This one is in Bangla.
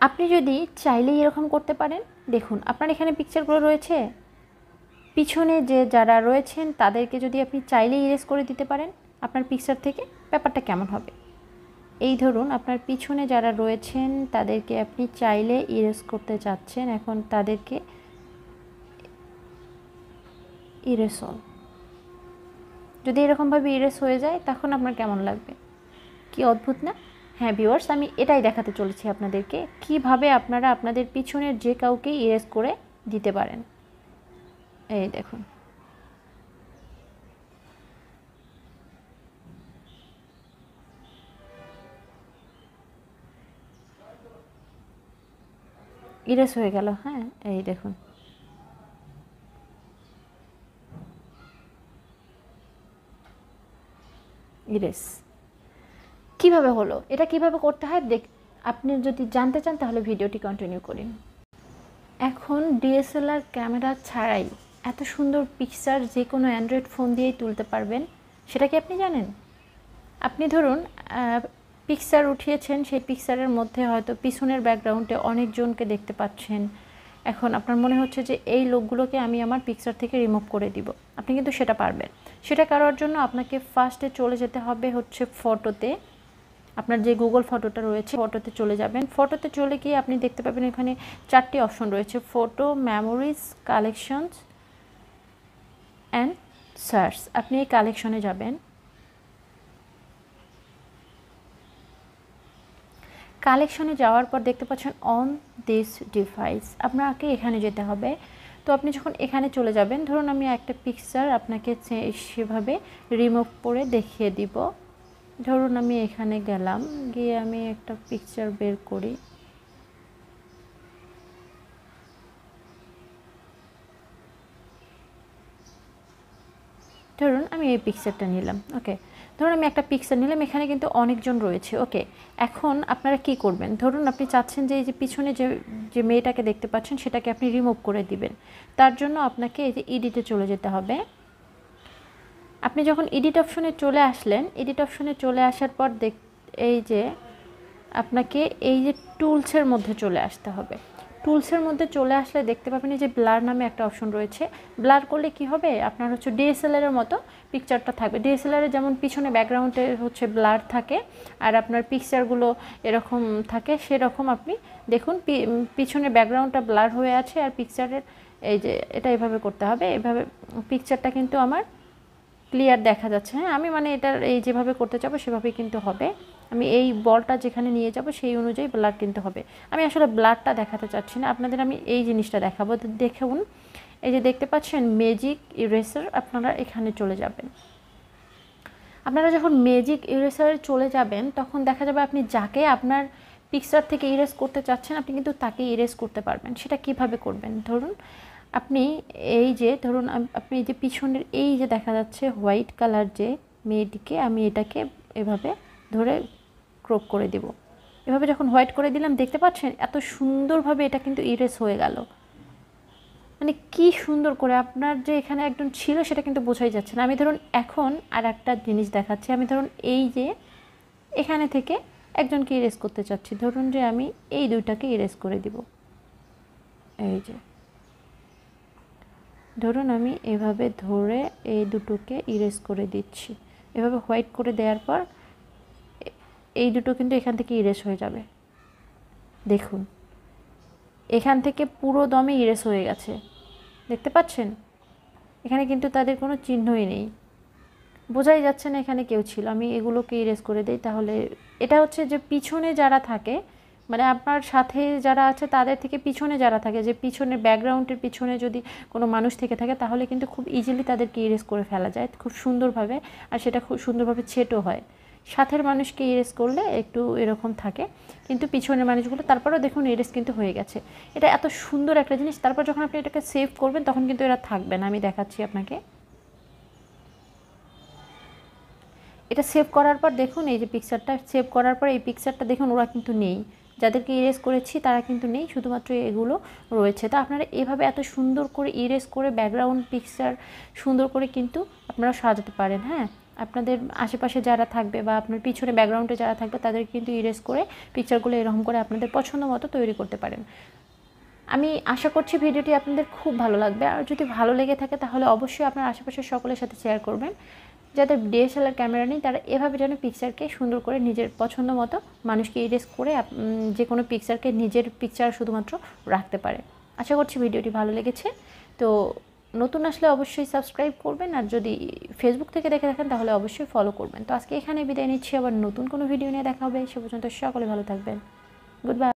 আপনি যদি চাইলেই এরকম করতে পারেন, দেখুন আপনার এখানে পিকচারগুলো রয়েছে, পিছনে যে যারা রয়েছেন তাদেরকে যদি আপনি চাইলেই ইরেজ করে দিতে পারেন আপনার পিকচার থেকে, ব্যাপারটা কেমন হবে? এই ধরুন আপনার পিছনে যারা রয়েছেন তাদেরকে আপনি চাইলে ইরেজ করতে চাচ্ছেন, এখন তাদেরকে ইরেজ অল, যদি এরকমভাবে ইরেজ হয়ে যায় তখন আপনার কেমন লাগবে? কি অদ্ভুত না? হ্যাঁ ভিউয়ার্স, আমি এটাই দেখাতে চলেছি আপনাদেরকে কিভাবে আপনারা আপনাদের পিছনের যে কাউকে ইরেজ করে দিতে পারেন। এই দেখুন, ইরেজ হয়ে গেল। হ্যাঁ এই দেখুন, ইরেজ কিভাবে হলো, এটা কিভাবে করতে হয় আপনি যদি জানতে চান তাহলে ভিডিওটি কন্টিনিউ করুন। এখন ডিএসএলআর ক্যামেরা ছাড়াই এত সুন্দর পিকচার যে কোনো অ্যান্ড্রয়েড ফোন দিয়েই তুলতে পারবেন, সেটা কি আপনি জানেন? আপনি ধরুন পিকচার উঠিয়েছেন, সেই পিকচারের মধ্যে হয়তো পিছনের ব্যাকগ্রাউন্ডে অনেকজনকে দেখতে পাচ্ছেন। এখন আপনার মনে হচ্ছে যে এই লোকগুলোকে আমি আমার পিকচার থেকে রিমুভ করে দিব, আপনি কিন্তু সেটা পারবেন। সেটা করার জন্য আপনাকে ফার্স্টে চলে যেতে হবে হচ্ছে ফটোতে, আপনার যে গুগল ফটোটা রয়েছে ফটোতে চলে যাবেন। ফটোতে চলে গিয়ে আপনি দেখতে পাবেন এখানে 4টি অপশন রয়েছে, photo, memories, collections and search. আপনি এই কালেকশনে যাবেন। কালেকশনে যাওয়ার পর দেখতে পাচ্ছেন অন দিস ডিভাইস, আপনাকে এখানে যেতে হবে। তো আপনি যখন এখানে চলে যাবেন, ধরুন আমি একটা পিকচার আপনাকে সেভাবে রিমুভ করে দেখিয়ে দিব। ধরুন আমি এখানে গেলাম, গিয়ে আমি একটা পিকচার বের করি। ধরুন আমি এই পিকচারটা নিলাম, ওকে। ধরুন আমি একটা পিকচার নিলাম, এখানে কিন্তু অনেকজন রয়েছে, ওকে। এখন আপনারা কি করবেন, ধরুন আপনি চাচ্ছেন যে এই যে পিছনে যে যে মেয়েটাকে দেখতে পাচ্ছেন সেটাকে আপনি রিমুভ করে দিবেন। তার জন্য আপনাকে এই যে এডিটে চলে যেতে হবে। আপনি যখন এডিট অপশনে চলে আসলেন, এডিট অপশনে চলে আসার পর এই যে আপনাকে এই যে টুলসের মধ্যে চলে আসতে হবে। টুলসের মধ্যে চলে আসলে দেখতে পাবেন যে ব্লার নামে একটা অপশন রয়েছে। ব্লার করলে কি হবে, আপনার হচ্ছে ডিএসএলআরের মতো পিকচারটা থাকবে। ডিএসএলআরে যেমন পিছনে ব্যাকগ্রাউন্ডে হচ্ছে ব্লার থাকে আর আপনার পিকচারগুলো এরকম থাকে, সেরকম আপনি দেখুন পিছনে ব্যাকগ্রাউন্ডটা ব্লার হয়ে আছে আর পিকচারের এই যে এটা এভাবে করতে হবে, এভাবে পিকচারটা কিন্তু আমার ক্লিয়ার দেখা যাচ্ছে। হ্যাঁ, আমি মানে এটা এই যেভাবে করতে চাবো সেভাবেই কিন্তু হবে। আমি এই বলটা যেখানে নিয়ে যাব সেই অনুযায়ী ব্লার কিন্তু হবে। আমি আসলে ব্লারটা দেখাতে চাচ্ছি না আপনাদের, আমি এই জিনিসটা দেখাবো। দেখুন এই যে দেখতে পাচ্ছেন ম্যাজিক ইরেজার, আপনারা এখানে চলে যাবেন। আপনারা যখন ম্যাজিক ইরেজারে চলে যাবেন তখন দেখা যাবে আপনি যাকে আপনার পিকচার থেকে ইরেজ করতে চাচ্ছেন আপনি কিন্তু তাকে ইরেজ করতে পারবেন। সেটা কিভাবে করবেন, ধরুন আপনি এই যে ধরুন আপনি এই যে পিছনের এই যে দেখা যাচ্ছে হোয়াইট কালার যে মেয়েটিকে, আমি এটাকে এভাবে ধরে ক্রপ করে দেব। এভাবে যখন হোয়াইট করে দিলাম দেখতে পাচ্ছেন এত সুন্দরভাবে এটা কিন্তু ইরেজ হয়ে গেল। মানে কি সুন্দর করে আপনার যে এখানে একজন ছিল সেটা কিন্তু বোঝাই যাচ্ছে না। আমি ধরুন এখন আর একটা জিনিস দেখাচ্ছি, আমি ধরুন এই যে এখানে থেকে একজনকে ইরেজ করতে চাচ্ছি, ধরুন যে আমি এই দুইটাকে ইরেজ করে দিব। এই যে ধরুন আমি এভাবে ধরে এই দুটোকে ইরেজ করে দিচ্ছি, এভাবে হোয়াইট করে দেওয়ার পর এই দুটো কিন্তু এখান থেকে ইরেজ হয়ে যাবে। দেখুন এখান থেকে পুরো দমে ইরেজ হয়ে গেছে, দেখতে পাচ্ছেন এখানে কিন্তু তাদের কোনো চিহ্নই নেই, বোঝাই যাচ্ছে না এখানে কেউ ছিল। আমি এগুলোকে ইরেজ করে দিই, তাহলে এটা হচ্ছে যে পিছনে যারা থাকে, মানে আপনার সাথে যারা আছে তাদের থেকে পিছনে যারা থাকে, যে পিছনে ব্যাকগ্রাউন্ডের পিছনে যদি কোনো মানুষ থেকে থাকে তাহলে কিন্তু খুব ইজিলি তাদেরকে ইরেজ করে ফেলা যায় খুব সুন্দরভাবে, আর সেটা খুব সুন্দরভাবে ছেটও হয়। সাথের মানুষকে ইরেজ করলে একটু এরকম থাকে, কিন্তু পিছনের মানুষগুলো তারপরেও দেখুন ইরেজ কিন্তু হয়ে গেছে। এটা এত সুন্দর একটা জিনিস। তারপর যখন আপনি এটাকে সেভ করবেন তখন কিন্তু এরা থাকবে না, আমি দেখাচ্ছি আপনাকে। এটা সেভ করার পর দেখুন এই যে পিকচারটা সেভ করার পর এই পিকচারটা দেখুন ওরা কিন্তু নেই, যাদেরকে ইরেজ করেছি তারা কিন্তু নেই, শুধুমাত্র এগুলো রয়েছে। তো আপনারা এভাবে এত সুন্দর করে ইরেজ করে ব্যাকগ্রাউন্ড পিকচার সুন্দর করে কিন্তু আপনারা সাজাতে পারেন। হ্যাঁ, আপনাদের আশেপাশে যারা থাকবে বা আপনার পিছনে ব্যাকগ্রাউন্ডে যারা থাকবে তাদের কিন্তু ইরেজ করে পিকচারগুলো এরকম করে আপনাদের পছন্দ মতো তৈরি করতে পারেন। আমি আশা করছি ভিডিওটি আপনাদের খুব ভালো লাগবে। আর যদি ভালো লেগে থাকে তাহলে অবশ্যই আপনার আশেপাশের সকলের সাথে শেয়ার করবেন। যাদের ডিএসএলআর ক্যামেরা নেই তারা এভাবে যেন পিকচারকে সুন্দর করে নিজের পছন্দ মতো মানুষকে ইরেজ করে যে কোনো পিকচারকে নিজের পিকচার শুধুমাত্র রাখতে পারে। আশা করছি ভিডিওটি ভালো লেগেছে। তো নতুন আসলে অবশ্যই সাবস্ক্রাইব করবেন, আর যদি ফেসবুক থেকে দেখে থাকেন তাহলে অবশ্যই ফলো করবেন। তো আজকে এখানে বিদায় নিচ্ছি, আবার নতুন কোনো ভিডিও নিয়ে দেখা হবে। সে পর্যন্ত সকলে ভালো থাকবেন। Good bye.